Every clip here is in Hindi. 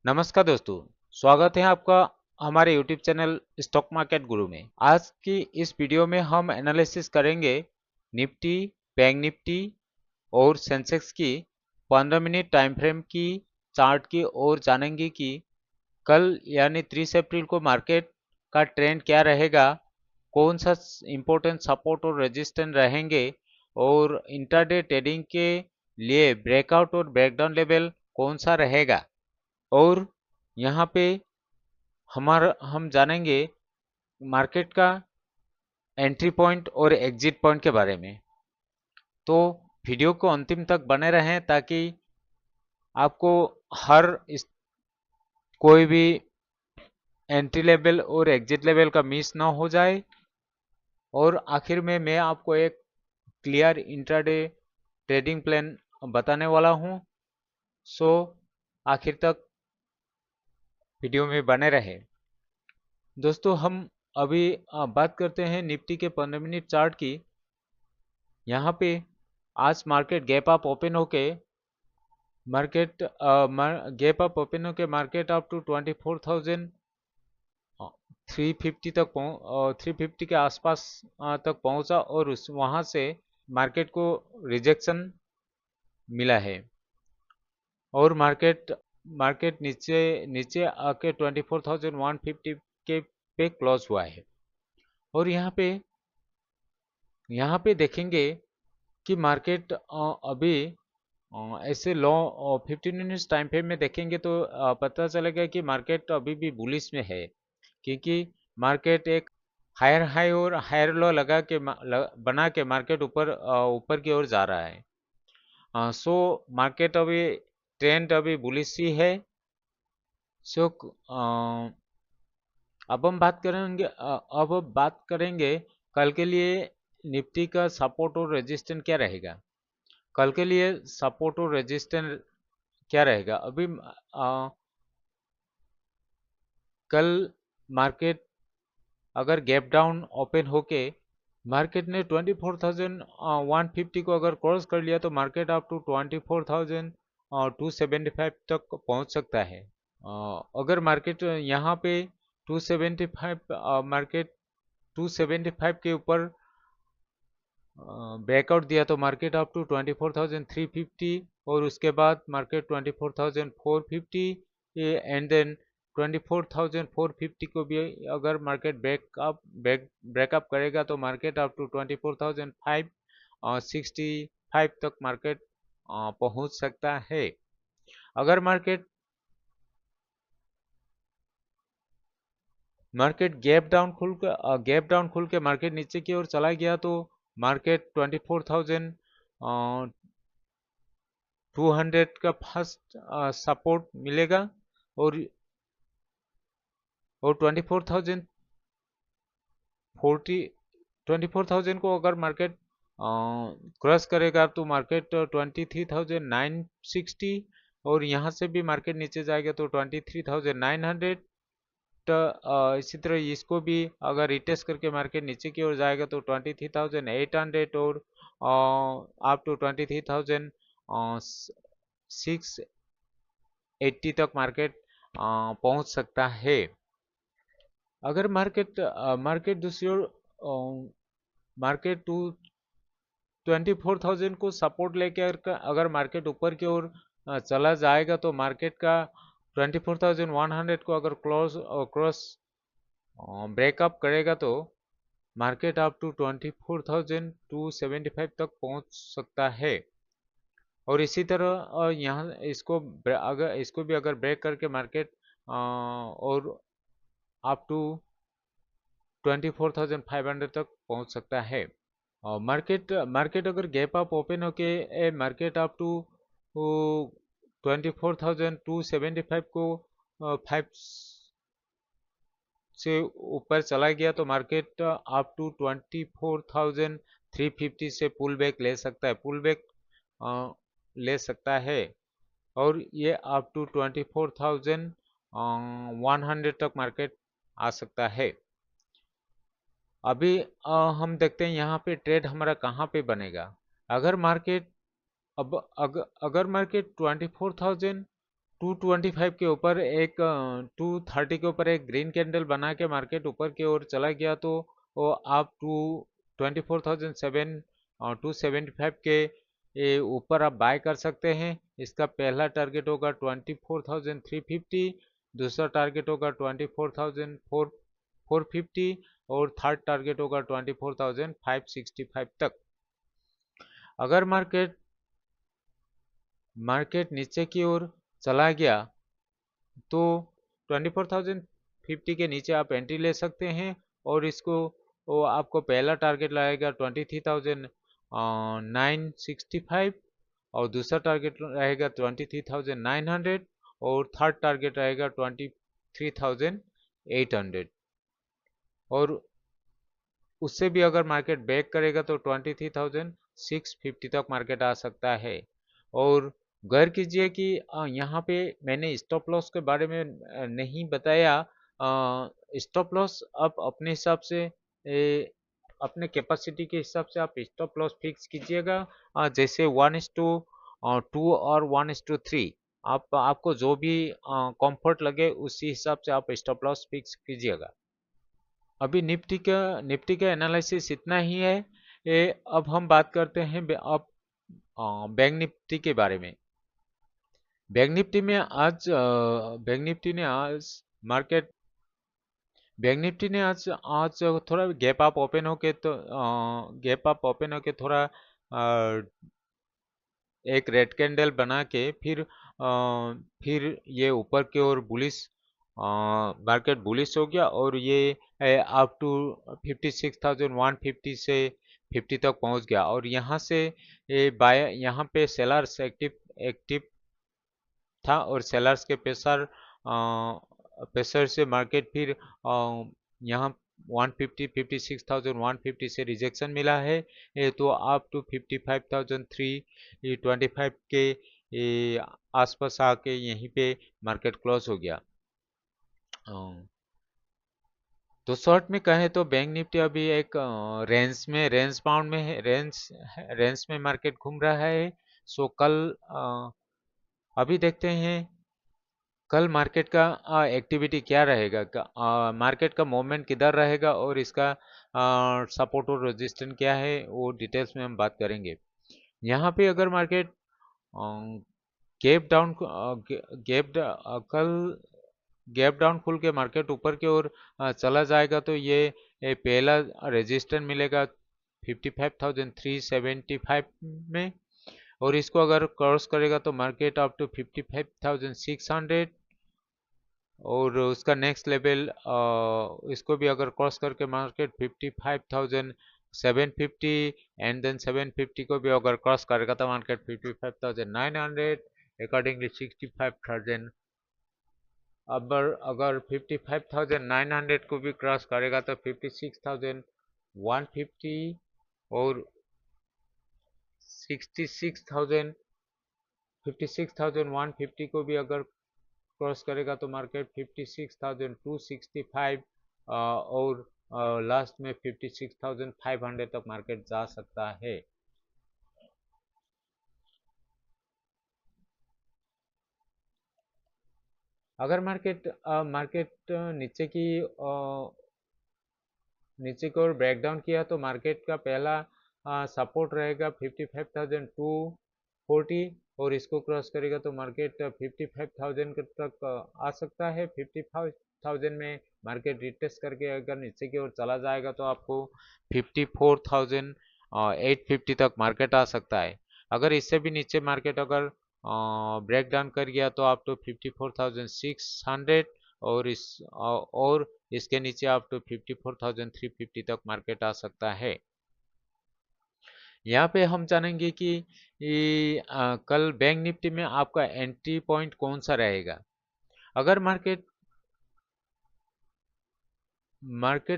नमस्कार दोस्तों, स्वागत है आपका हमारे YouTube चैनल स्टॉक मार्केट गुरु में। आज की इस वीडियो में हम एनालिसिस करेंगे निफ्टी, बैंक निफ्टी और सेंसेक्स की 15 मिनट टाइम फ्रेम की चार्ट की और जानेंगे कि कल यानी 30 अप्रैल को मार्केट का ट्रेंड क्या रहेगा, कौन सा इंपॉर्टेंट सपोर्ट और रेजिस्टेंस रहेंगे और इंट्राडे ट्रेडिंग के लिए ब्रेकआउट और ब्रेकडाउन लेवल कौन सा रहेगा। और यहाँ पे हम जानेंगे मार्केट का एंट्री पॉइंट और एग्जिट पॉइंट के बारे में। तो वीडियो को अंतिम तक बने रहें ताकि आपको हर कोई भी एंट्री लेवल और एग्जिट लेवल का मिस ना हो जाए। और आखिर में मैं आपको एक क्लियर इंट्राडे ट्रेडिंग प्लान बताने वाला हूँ। सो आखिर तक वीडियो में बने रहे। दोस्तों हम अभी बात करते हैं निफ्टी के 15 मिनट चार्ट की। यहाँ पे आज मार्केट गैप अप ओपन होके मार्केट अप टू 24,350 तक 350 के आसपास तक पहुंचा और उस वहां से मार्केट को रिजेक्शन मिला है और मार्केट मार्केट नीचे नीचे आके 24,150 के पे क्लोज हुआ है। और यहाँ पे देखेंगे कि मार्केट अभी ऐसे लो 15 मिनट्स टाइम फ्रेम में देखेंगे तो पता चलेगा कि मार्केट अभी भी बुलिश में है, क्योंकि मार्केट एक हायर हाई और हायर लो बना के मार्केट ऊपर की ओर जा रहा है। सो मार्केट अभी ट्रेंड अभी बुलिश ही है। सो अब बात करेंगे कल के लिए निफ्टी का सपोर्ट और रेजिस्टेंस क्या रहेगा। कल के लिए सपोर्ट और रेजिस्टेंस क्या रहेगा अभी कल मार्केट अगर गैप डाउन ओपन होके मार्केट ने 24,150 को अगर क्रॉस कर लिया तो मार्केट अप टू 24,275 तक पहुंच सकता है। अगर मार्केट यहाँ पे 275 मार्केट 275 के ऊपर ब्रेकआउट दिया तो मार्केट अप टू 24,350 और उसके बाद मार्केट 24,450 एंड देन 24,450 को भी अगर मार्केट ब्रेकअप करेगा तो मार्केट अप टू 24,565 तक मार्केट पहुंच सकता है। अगर मार्केट गैप डाउन खुल के मार्केट नीचे की ओर चला गया तो मार्केट 24,200 का फर्स्ट सपोर्ट मिलेगा और 24,000 को अगर मार्केट क्रॉस करेगा तो मार्केट 23,960 और यहाँ से भी मार्केट नीचे जाएगा तो 23,900। इसी तरह इसको भी अगर रिटेस्ट करके मार्केट नीचे की ओर जाएगा तो 23,800 और अप टू 23,680 तक मार्केट पहुंच सकता है। अगर मार्केट दूसरी ओर मार्केट 24,000 को सपोर्ट लेके अगर मार्केट ऊपर की ओर चला जाएगा तो मार्केट का 24,100 को अगर क्रॉस ब्रेकअप करेगा तो मार्केट अप टू 24,275 तक पहुंच सकता है। और इसी तरह यहाँ इसको भी अगर ब्रेक करके मार्केट और अप टू 24,500 तक पहुंच सकता है। और मार्केट अगर गैप अप ओपन होके मार्केट अप टू 24,275 को 5 से ऊपर चला गया तो मार्केट अप टू 24,350 से पुल बैक ले सकता है और ये अप टू 24,100 तक मार्केट आ सकता है। अभी हम देखते हैं यहाँ पे ट्रेड हमारा कहाँ पे बनेगा। अगर मार्केट 24,200 225 के ऊपर एक 230 के ऊपर एक ग्रीन कैंडल बना के मार्केट ऊपर की ओर चला गया तो वो आप 275 के ऊपर आप बाय कर सकते हैं। इसका पहला टारगेट होगा 24,350, दूसरा टारगेट होगा 24,450 और थर्ड टारगेट होगा 24,565 तक। अगर मार्केट नीचे की ओर चला गया तो 24,050 के नीचे आप एंट्री ले सकते हैं और इसको वो आपको पहला टारगेट लगाएगा 23,965 और दूसरा टारगेट रहेगा 23,900 और थर्ड टारगेट रहेगा 23,800 और उससे भी अगर मार्केट बैक करेगा तो 23,650 तक मार्केट आ सकता है। और गौर कीजिए कि यहाँ पे मैंने स्टॉप लॉस के बारे में नहीं बताया। स्टॉप लॉस आप अपने हिसाब से अपने कैपेसिटी के हिसाब से आप स्टॉप लॉस फिक्स कीजिएगा। जैसे 1:2 और 1:3 आपको जो भी कंफर्ट लगे उसी हिसाब से आप स्टॉप लॉस फिक्स कीजिएगा। अभी निफ्टी का एनालिसिस इतना ही है। अब हम बात करते हैं अब बैंक निफ्टी के बारे में। बैंक निफ्टी ने आज मार्केट बैंक निफ्टी ने आज थोड़ा गैप अप ओपन होके थोड़ा एक रेड कैंडल बना के फिर ये ऊपर की ओर मार्केट बुलिश हो गया और ये अप टू 56,150 से 50 तक पहुंच गया और यहाँ से यहाँ पे सेलर्स एक्टिव था और सेलर्स के प्रेशर से मार्केट फिर यहाँ 56,150 से रिजेक्शन मिला है। तो आप टू 55,325 के आसपास आके यहीं पे मार्केट क्लोज हो गया। तो शॉर्ट में कहें तो बैंक निफ्टी अभी एक रेंज बाउंड में है, रेंज में मार्केट घूम रहा है। सो कल अभी देखते हैं कल मार्केट का एक्टिविटी क्या रहेगा, मार्केट का मूवमेंट किधर रहेगा और इसका सपोर्ट और रेजिस्टेंस क्या है वो डिटेल्स में हम बात करेंगे। यहाँ पे अगर मार्केट गैप डाउन कल गैप डाउन खुल के मार्केट ऊपर की ओर चला जाएगा तो ये पहला रेजिस्टेंस मिलेगा 55,375 में और इसको अगर क्रॉस करेगा तो मार्केट अप टू 55,600 और उसका नेक्स्ट लेवल इसको भी अगर क्रॉस करके मार्केट 55,750 एंड देन 750 को भी अगर क्रॉस करेगा तो मार्केट 55,900 अकॉर्डिंगली 65,000। अब अगर 55,900 को भी क्रॉस करेगा तो 56,150 और 56,150 को भी अगर क्रॉस करेगा तो मार्केट 56,265 और लास्ट में 56,500 तक मार्केट जा सकता है। अगर मार्केट नीचे की ओर ब्रेकडाउन किया तो मार्केट का पहला सपोर्ट रहेगा 55,240 और इसको क्रॉस करेगा तो मार्केट 55,000 तक आ सकता है। 55,000 में मार्केट रिटेस्ट करके अगर नीचे की ओर चला जाएगा तो आपको 54,850 तक मार्केट आ सकता है। अगर इससे भी नीचे मार्केट अगर ब्रेक डाउन कर गया तो आप तो 54,600 और इसके नीचे आप तो 54,350 तक मार्केट आ सकता है। यहाँ पे हम जानेंगे कि कल बैंक निफ्टी में आपका एंट्री पॉइंट कौन सा रहेगा। अगर मार्केट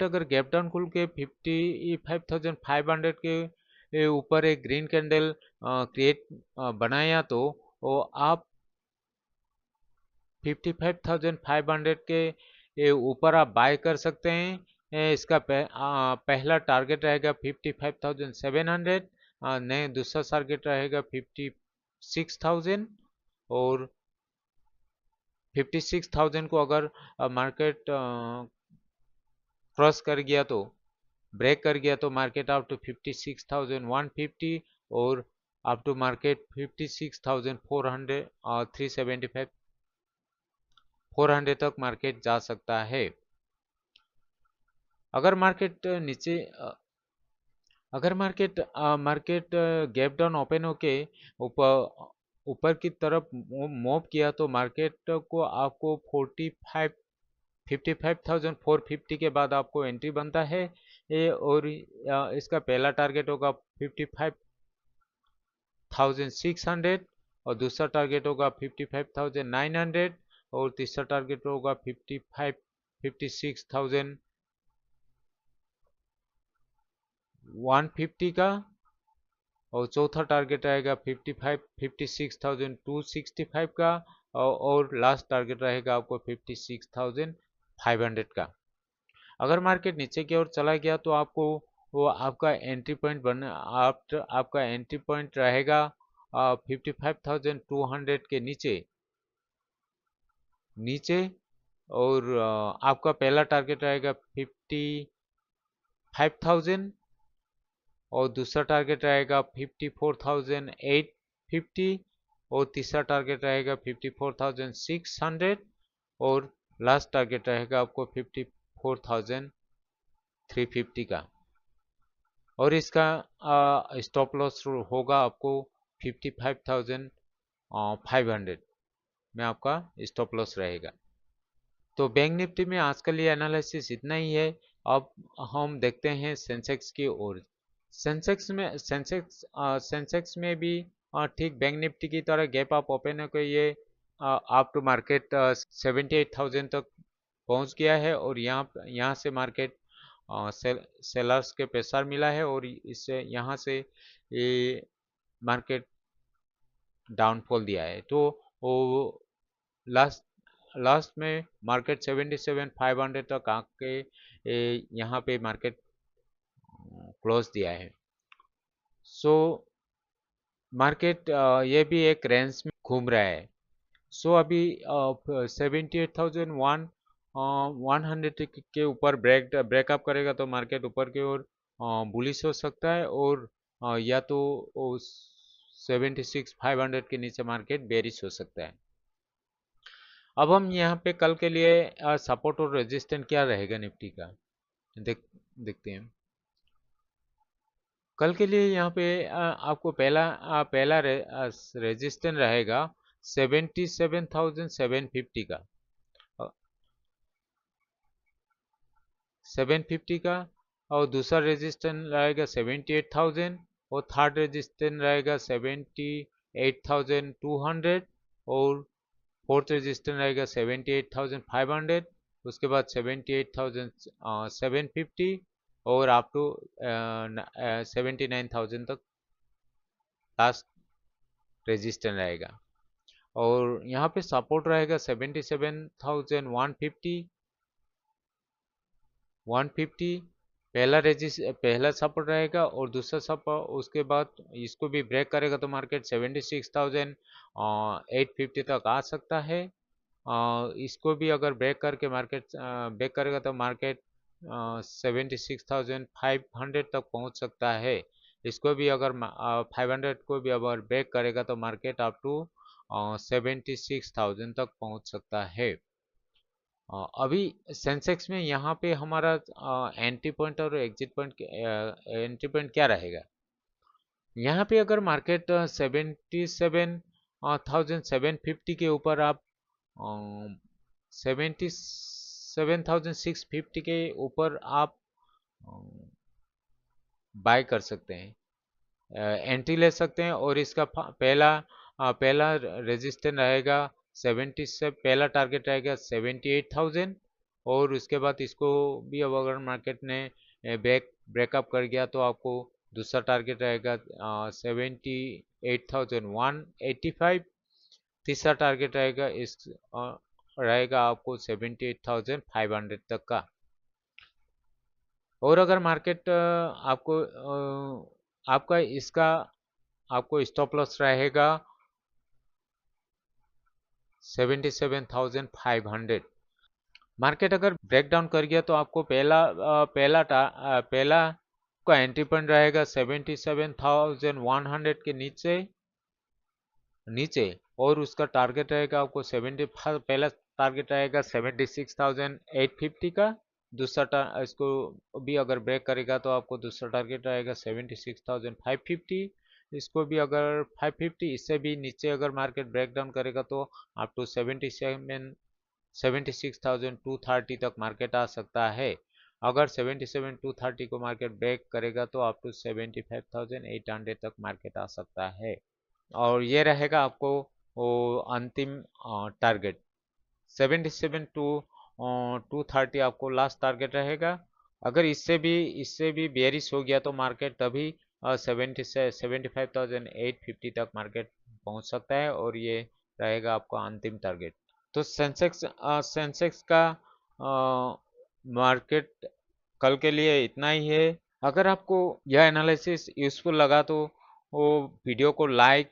अगर गैप डाउन खुल के 55,500 के ऊपर एक ग्रीन कैंडल क्रिएट बनाया तो आप 55,500 के ऊपर आप बाय कर सकते हैं। इसका पहला टारगेट रहेगा 55,700, दूसरा टारगेट रहेगा 56,000 और 56,000 को अगर मार्केट क्रॉस कर गया तो, ब्रेक कर गया तो मार्केट अप टू 56,150 और अप टू मार्केट 56,400 और 375 400 तक मार्केट जा सकता है। अगर मार्केट नीचे अगर मार्केट गैप डाउन ओपन होके ऊपर ऊपर की तरफ मूव किया तो मार्केट को आपको 55,450 के बाद आपको एंट्री बनता है और इसका पहला टारगेट होगा 55,600 और दूसरा टारगेट होगा 55,900 और तीसरा टारगेट होगा 56,150 का और चौथा टारगेट रहेगा 56,265 का और लास्ट टारगेट रहेगा आपको 56,500 का। अगर मार्केट नीचे की ओर चला गया तो आपको वो आपका एंट्री पॉइंट आपका एंट्री पॉइंट रहेगा 55,200 के नीचे और आपका पहला टारगेट रहेगा 55,000 और दूसरा टारगेट रहेगा 54,850 और तीसरा टारगेट रहेगा 54,600 और लास्ट टारगेट रहेगा आपको 54,350 का और इसका स्टॉप लॉस होगा आपको 55,500 में आपका स्टॉप लॉस रहेगा। तो बैंक निफ्टी में आज के लिए एनालिसिस इतना ही है। अब हम देखते हैं सेंसेक्स की ओर। सेंसेक्स में भी ठीक बैंक निफ्टी की तरह गैप अप ओपन है कि ये अप टू मार्केट 78,000 तक पहुंच गया है और यहाँ से मार्केट सेलर्स के प्रेशर मिला है और इससे यहाँ से ये मार्केट डाउनफॉल दिया है। तो वो लास्ट लास्ट में मार्केट 77,500 तक आके यहाँ पे मार्केट क्लोज दिया है। सो मार्केट ये भी एक रेंज में घूम रहा है। सो अभी 78,100 के ऊपर ब्रेकअप करेगा तो मार्केट ऊपर की ओर बुलिश हो सकता है और या तो 76,500 के नीचे मार्केट बेरिश हो सकता है। अब हम यहाँ पे कल के लिए सपोर्ट और रेजिस्टेंस क्या रहेगा निफ्टी का देखते हैं। कल के लिए यहाँ पे आपको पहला रेजिस्टेंस रहेगा 77,750 का 750 का और दूसरा रेजिस्टेंस रहेगा 78,000 और थर्ड रेजिस्टेंस रहेगा 78,200 और फोर्थ रेजिस्टेंस रहेगा 78,500 उसके बाद 78,750 और अप टू 79,000 तक लास्ट रेजिस्टेंस रहेगा और यहाँ पे सपोर्ट रहेगा 77,150 पहला सपोर्ट रहेगा और दूसरा सपोर्ट उसके बाद इसको भी ब्रेक करेगा तो मार्केट 76,850 तक आ सकता है। इसको भी अगर ब्रेक करेगा तो मार्केट 76,500 तक पहुंच सकता है। इसको भी अगर 500 को भी अगर ब्रेक करेगा तो मार्केट अप टू 76,000 तक पहुंच सकता है। अभी सेंसेक्स में यहाँ पे हमारा एंट्री पॉइंट और एग्जिट पॉइंट एंट्री पॉइंट क्या रहेगा। यहाँ पे अगर मार्केट 77,750 के ऊपर आप 77,650 के ऊपर आप बाय कर सकते हैं, एंट्री ले सकते हैं और इसका पहला रेजिस्टेंस रहेगा 70 से पहला टारगेट रहेगा 78,000 और उसके बाद इसको भी अब अगर मार्केट ने ब्रेकअप कर गया तो आपको दूसरा टारगेट रहेगा 78,185 तीसरा टारगेट रहेगा आपको 78,500 तक का। और अगर मार्केट आपको स्टॉप लॉस रहेगा 77,500। मार्केट अगर ब्रेक डाउन कर गया तो आपको पहला का एंट्री पॉइंट रहेगा 77,100 के नीचे और उसका टारगेट रहेगा आपको 75। पहला टारगेट रहेगा 76,850 का। इसको भी अगर ब्रेक करेगा तो आपको दूसरा टारगेट रहेगा 76,550। इसको भी अगर 550 इससे भी नीचे अगर मार्केट ब्रेक डाउन करेगा तो अप टू 76,230 तक मार्केट आ सकता है। अगर 77,230 को मार्केट ब्रेक करेगा तो अप टू 75,800 तक मार्केट आ सकता है। और ये रहेगा आपको वो अंतिम टारगेट। 77 टू 230 आपको लास्ट टारगेट रहेगा। अगर इससे भी बेरिश हो गया तो मार्केट तभी 75,850 तक मार्केट पहुंच सकता है और ये रहेगा आपका अंतिम टारगेट। तो सेंसेक्स का मार्केट कल के लिए इतना ही है। अगर आपको यह एनालिसिस यूजफुल लगा तो वो वीडियो को लाइक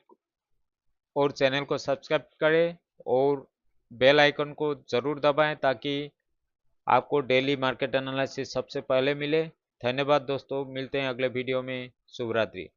और चैनल को सब्सक्राइब करें और बेल आइकन को ज़रूर दबाएं ताकि आपको डेली मार्केट एनालिसिस सबसे पहले मिले। धन्यवाद दोस्तों, मिलते हैं अगले वीडियो में। शुभ रात्रि।